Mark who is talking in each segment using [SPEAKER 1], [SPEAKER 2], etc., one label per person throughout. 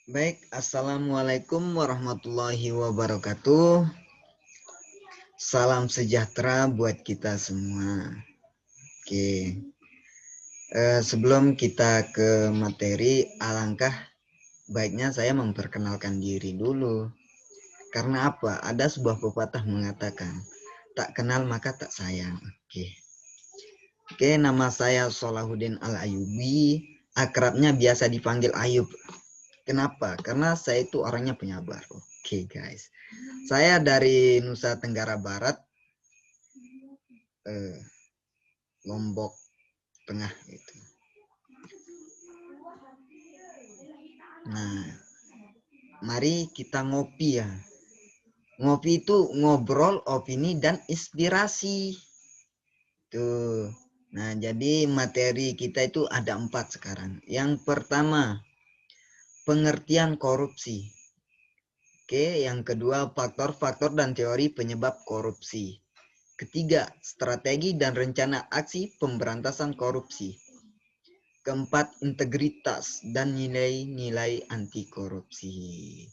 [SPEAKER 1] Baik, Assalamualaikum warahmatullahi wabarakatuh. Salam sejahtera buat kita semua. Oke, sebelum kita ke materi, alangkah baiknya saya memperkenalkan diri dulu. Karena apa? Ada sebuah pepatah mengatakan, tak kenal maka tak sayang. Oke, nama saya Solahuddin Al-Ayubi. Akrabnya biasa dipanggil Ayub. Kenapa? Karena saya itu orangnya penyabar. Oke, guys. Saya dari Nusa Tenggara Barat, Lombok Tengah itu. Nah, mari kita ngopi ya. Ngopi itu ngobrol, opini, dan inspirasi. Tuh. Nah, jadi materi kita itu ada 4 sekarang. Yang pertama, pengertian korupsi. Oke, yang kedua, faktor-faktor dan teori penyebab korupsi. Ketiga, strategi dan rencana aksi pemberantasan korupsi. Keempat, integritas dan nilai-nilai anti korupsi.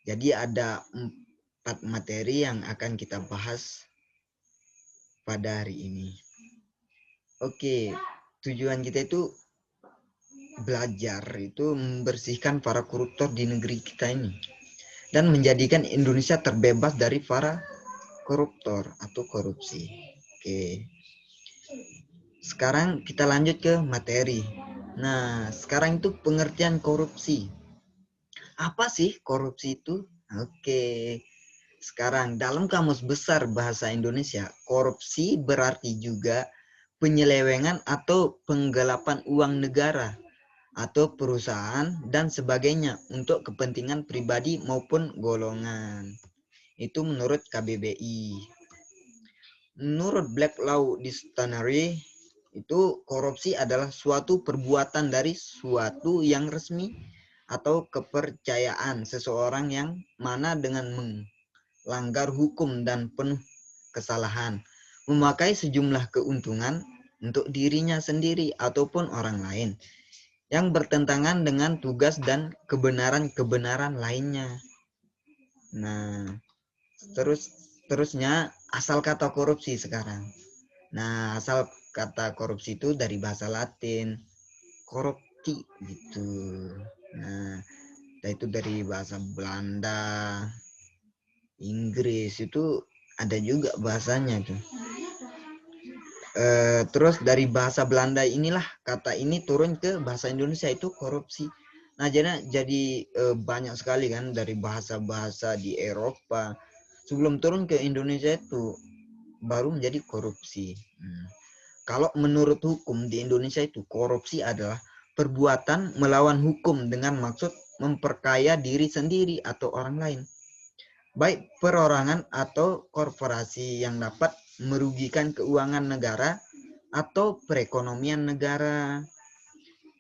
[SPEAKER 1] Jadi ada 4 materi yang akan kita bahas pada hari ini. Oke, tujuan kita itu belajar itu membersihkan para koruptor di negeri kita ini dan menjadikan Indonesia terbebas dari para koruptor atau korupsi. Oke. Sekarang kita lanjut ke materi. Nah, sekarang itu pengertian korupsi. Apa sih korupsi itu? Oke. Sekarang dalam Kamus Besar Bahasa Indonesia, korupsi berarti juga penyelewengan atau penggelapan uang negara atau perusahaan dan sebagainya untuk kepentingan pribadi maupun golongan. Itu menurut KBBI. Menurut Black Law Dictionary, itu korupsi adalah suatu perbuatan dari suatu yang resmi atau kepercayaan seseorang yang mana dengan melanggar hukum dan penuh kesalahan, memakai sejumlah keuntungan untuk dirinya sendiri ataupun orang lain yang bertentangan dengan tugas dan kebenaran-kebenaran lainnya. Nah, terusnya asal kata korupsi sekarang. Nah, asal kata korupsi itu dari bahasa Latin, corrupti gitu. Nah, itu dari bahasa Belanda, Inggris itu ada juga bahasanya tuh. Terus dari bahasa Belanda inilah kata ini turun ke bahasa Indonesia itu korupsi. Nah, jadi banyak sekali kan dari bahasa-bahasa di Eropa sebelum turun ke Indonesia itu baru menjadi korupsi. Kalau menurut hukum di Indonesia itu korupsi adalah perbuatan melawan hukum dengan maksud memperkaya diri sendiri atau orang lain, baik perorangan atau korporasi yang dapat merugikan keuangan negara atau perekonomian negara.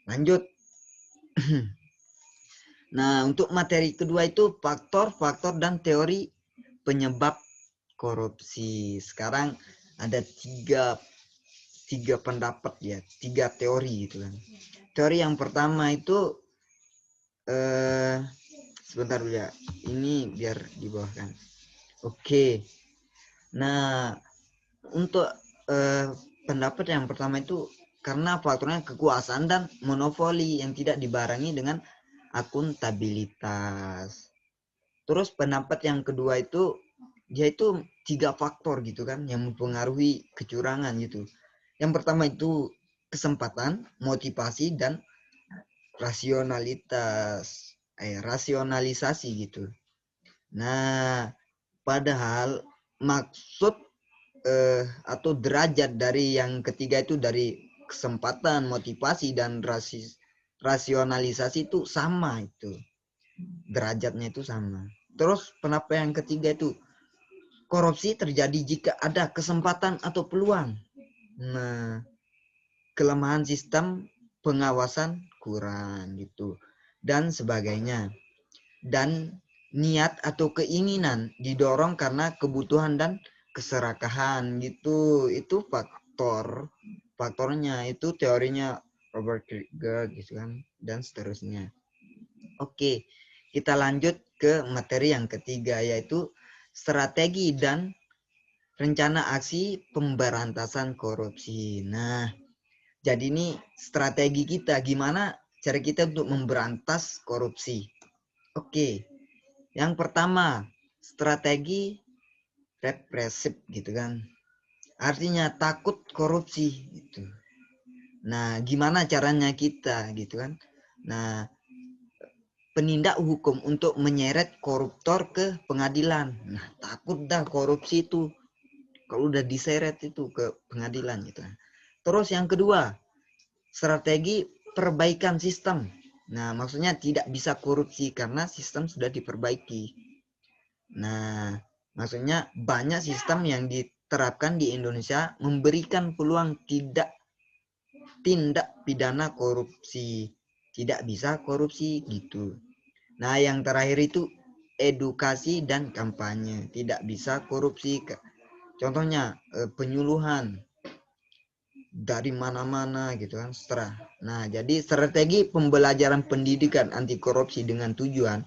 [SPEAKER 1] Lanjut. Nah, untuk materi kedua itu faktor-faktor dan teori penyebab korupsi. Sekarang ada tiga pendapat ya, 3 teori gitu kan. Teori yang pertama itu sebentar dulu ya. Ini biar dibawahkan. Oke. Nah, untuk pendapat yang pertama itu karena faktornya kekuasaan dan monopoli yang tidak dibarengi dengan akuntabilitas. Terus pendapat yang kedua itu dia itu 3 faktor gitu kan yang mempengaruhi kecurangan gitu. Yang pertama itu kesempatan, motivasi, dan rasionalisasi gitu. Nah, padahal maksud atau derajat dari yang ketiga itu dari kesempatan, motivasi, dan rasionalisasi itu sama itu. Derajatnya itu sama. Terus pendapat yang ketiga itu korupsi terjadi jika ada kesempatan atau peluang. Nah, kelemahan sistem pengawasan kurang gitu dan sebagainya. Dan niat atau keinginan didorong karena kebutuhan dan keserakahan gitu. Itu faktornya itu teorinya Robert Krieger gitu kan dan seterusnya. Oke, kita lanjut ke materi yang ketiga, yaitu strategi dan rencana aksi pemberantasan korupsi. Nah, jadi ini strategi kita, gimana cara kita untuk memberantas korupsi. Oke, yang pertama, strategi represif gitu kan. Artinya takut korupsi gitu. Nah, gimana caranya kita gitu kan? Nah, penindak hukum untuk menyeret koruptor ke pengadilan. Nah, takut dah korupsi itu kalau udah diseret itu ke pengadilan gitu. Terus yang kedua, strategi perbaikan sistem. Nah, maksudnya tidak bisa korupsi karena sistem sudah diperbaiki. Nah, maksudnya banyak sistem yang diterapkan di Indonesia memberikan peluang tidak tindak pidana korupsi. Tidak bisa korupsi gitu. Nah, yang terakhir itu edukasi dan kampanye. Tidak bisa korupsi. Contohnya penyuluhan dari mana-mana gitu kan. Nah, jadi strategi pembelajaran pendidikan anti korupsi dengan tujuan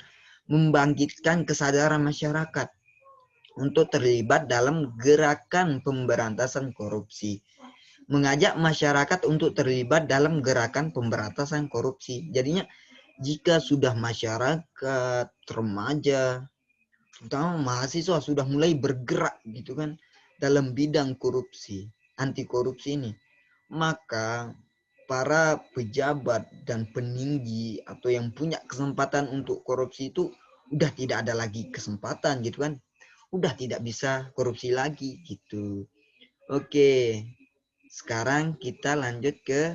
[SPEAKER 1] membangkitkan kesadaran masyarakat untuk terlibat dalam gerakan pemberantasan korupsi. Mengajak masyarakat untuk terlibat dalam gerakan pemberantasan korupsi. Jadinya jika sudah masyarakat, remaja, terutama mahasiswa sudah mulai bergerak gitu kan dalam bidang korupsi, anti korupsi ini, maka para pejabat dan peninggi atau yang punya kesempatan untuk korupsi itu udah tidak ada lagi kesempatan gitu kan, udah tidak bisa korupsi lagi gitu. Oke, sekarang kita lanjut ke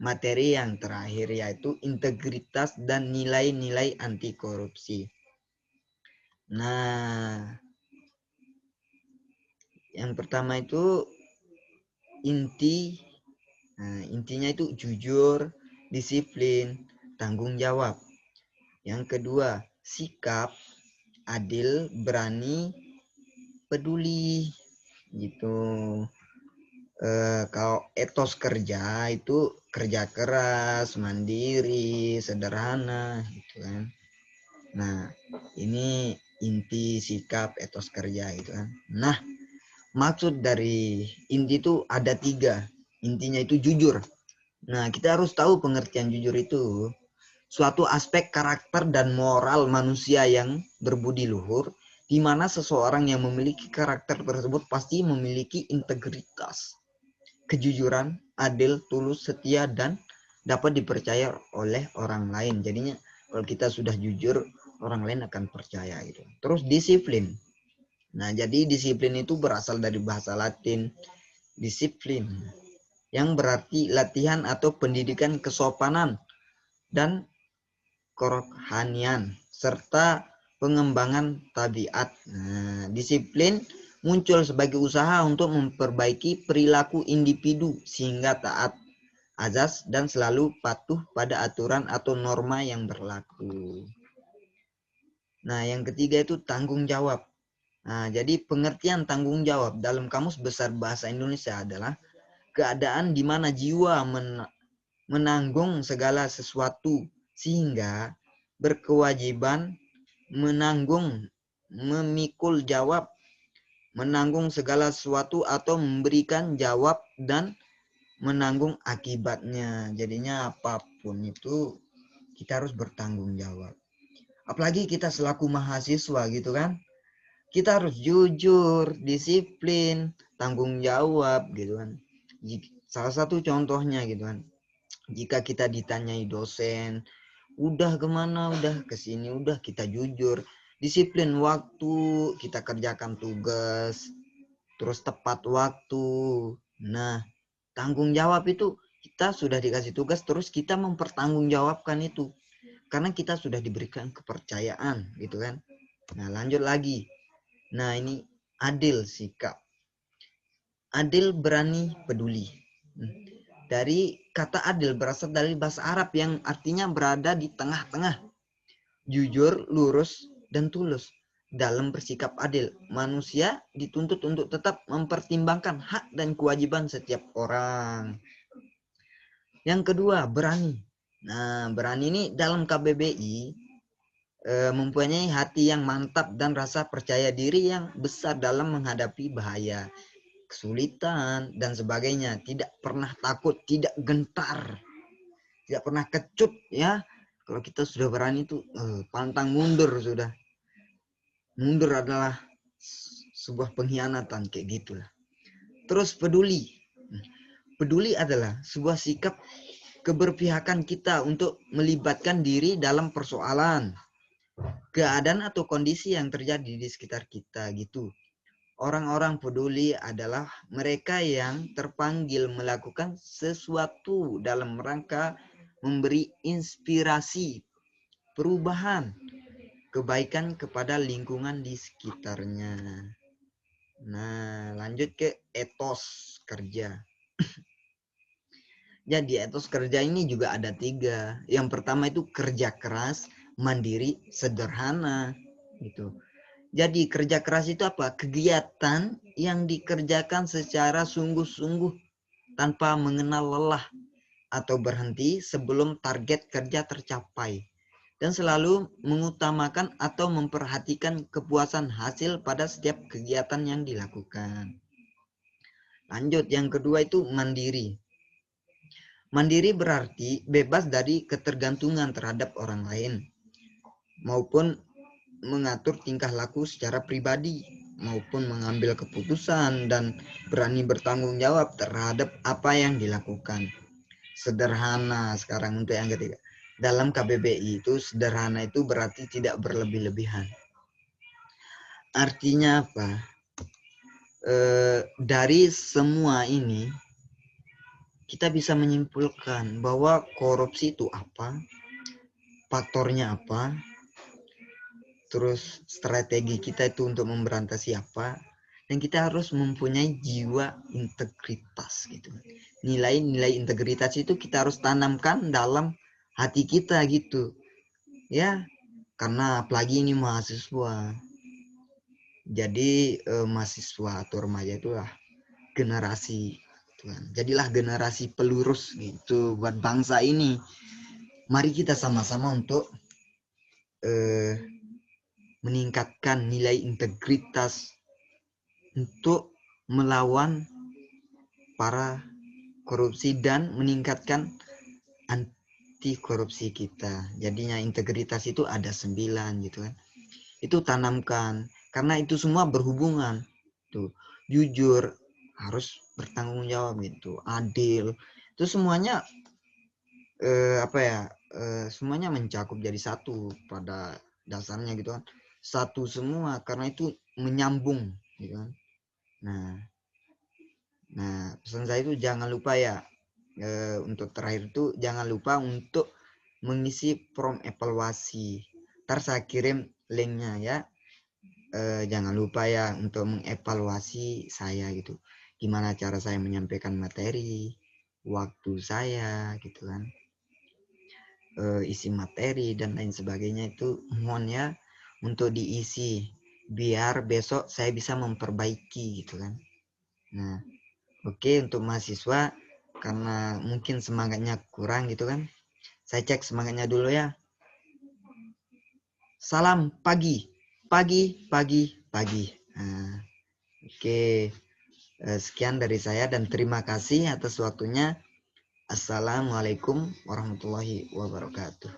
[SPEAKER 1] materi yang terakhir, yaitu integritas dan nilai-nilai anti korupsi. Nah, yang pertama itu intinya itu jujur, disiplin, tanggung jawab. Yang kedua, sikap, adil, berani, peduli gitu. Kalau etos kerja itu kerja keras, mandiri, sederhana gitu kan. Nah, ini inti sikap etos kerja gitu kan. Nah, maksud dari inti itu ada 3. Intinya itu jujur. Nah, kita harus tahu pengertian jujur itu suatu aspek karakter dan moral manusia yang berbudi luhur, di mana seseorang yang memiliki karakter tersebut pasti memiliki integritas, kejujuran, adil, tulus, setia, dan dapat dipercaya oleh orang lain. Jadinya kalau kita sudah jujur, orang lain akan percaya gitu. Terus disiplin. Nah, jadi disiplin itu berasal dari bahasa Latin disiplin, yang berarti latihan atau pendidikan kesopanan dan kerohanian serta pengembangan tabiat. Nah, disiplin muncul sebagai usaha untuk memperbaiki perilaku individu sehingga taat azas dan selalu patuh pada aturan atau norma yang berlaku. Nah, yang ketiga itu tanggung jawab. Nah, jadi pengertian tanggung jawab dalam Kamus Besar Bahasa Indonesia adalah keadaan di mana jiwa menanggung segala sesuatu sehingga berkewajiban menanggung, memikul jawab, menanggung segala sesuatu atau memberikan jawab dan menanggung akibatnya. Jadinya apapun itu kita harus bertanggung jawab. Apalagi kita selaku mahasiswa gitu kan. Kita harus jujur, disiplin, tanggung jawab gitu kan. Salah satu contohnya gitu kan. Jika kita ditanyai dosen, udah kemana, udah kesini, udah kita jujur. Disiplin waktu, kita kerjakan tugas, terus tepat waktu. Nah, tanggung jawab itu kita sudah dikasih tugas, terus kita mempertanggungjawabkan itu. Karena kita sudah diberikan kepercayaan gitu kan. Nah, lanjut lagi. Nah, ini adil sikap. Adil, berani, peduli. Dari kata adil berasal dari bahasa Arab yang artinya berada di tengah-tengah. Jujur, lurus, dan tulus. Dalam bersikap adil, manusia dituntut untuk tetap mempertimbangkan hak dan kewajiban setiap orang. Yang kedua, berani. Nah, berani ini dalam KBBI mempunyai hati yang mantap dan rasa percaya diri yang besar dalam menghadapi bahaya, kesulitan, dan sebagainya. Tidak pernah takut, tidak gentar, tidak pernah kecut ya. Kalau kita sudah berani itu pantang mundur sudah. Mundur adalah sebuah pengkhianatan kayak gitulah. Terus peduli. Peduli adalah sebuah sikap keberpihakan kita untuk melibatkan diri dalam persoalan, keadaan atau kondisi yang terjadi di sekitar kita gitu. Orang-orang peduli adalah mereka yang terpanggil melakukan sesuatu dalam rangka memberi inspirasi, perubahan, kebaikan kepada lingkungan di sekitarnya. Nah, lanjut ke etos kerja. Jadi etos kerja ini juga ada 3. Yang pertama itu kerja keras, mandiri, sederhana gitu. Jadi kerja keras itu apa? Kegiatan yang dikerjakan secara sungguh-sungguh tanpa mengenal lelah atau berhenti sebelum target kerja tercapai. Dan selalu mengutamakan atau memperhatikan kepuasan hasil pada setiap kegiatan yang dilakukan. Lanjut, yang kedua itu mandiri. Mandiri berarti bebas dari ketergantungan terhadap orang lain maupun mengatur tingkah laku secara pribadi maupun mengambil keputusan dan berani bertanggung jawab terhadap apa yang dilakukan. Sederhana sekarang untuk yang ketiga. Dalam KBBI itu sederhana itu berarti tidak berlebih-lebihan. Artinya apa? Dari semua ini kita bisa menyimpulkan bahwa korupsi itu apa, faktornya apa, terus strategi kita itu untuk memberantasi apa, dan kita harus mempunyai jiwa integritas gitu. Nilai-nilai integritas itu kita harus tanamkan dalam hati kita gitu ya, karena apalagi ini mahasiswa. Jadi mahasiswa atau remaja itulah generasi Tuhan. Jadilah generasi pelurus gitu buat bangsa ini. Mari kita sama-sama untuk meningkatkan nilai integritas untuk melawan para korupsi dan meningkatkan anti korupsi kita. Jadinya integritas itu ada 9 gitu kan. Itu tanamkan karena itu semua berhubungan. Tuh, jujur, harus bertanggung jawab gitu, adil. Itu semuanya semuanya mencakup jadi satu pada dasarnya gitu kan. Satu semua karena itu menyambung gitu kan. Nah, pesan saya itu jangan lupa ya, untuk terakhir itu jangan lupa untuk mengisi form evaluasi. Ntar saya kirim linknya ya. Jangan lupa ya untuk mengevaluasi saya gitu. Gimana cara saya menyampaikan materi, waktu saya gitu kan. Isi materi dan lain sebagainya itu mohon ya untuk diisi biar besok saya bisa memperbaiki gitu kan. Nah, oke, untuk mahasiswa karena mungkin semangatnya kurang gitu kan. Saya cek semangatnya dulu ya. Salam pagi, pagi, pagi, pagi. Nah, oke, sekian dari saya dan terima kasih atas waktunya. Assalamualaikum warahmatullahi wabarakatuh.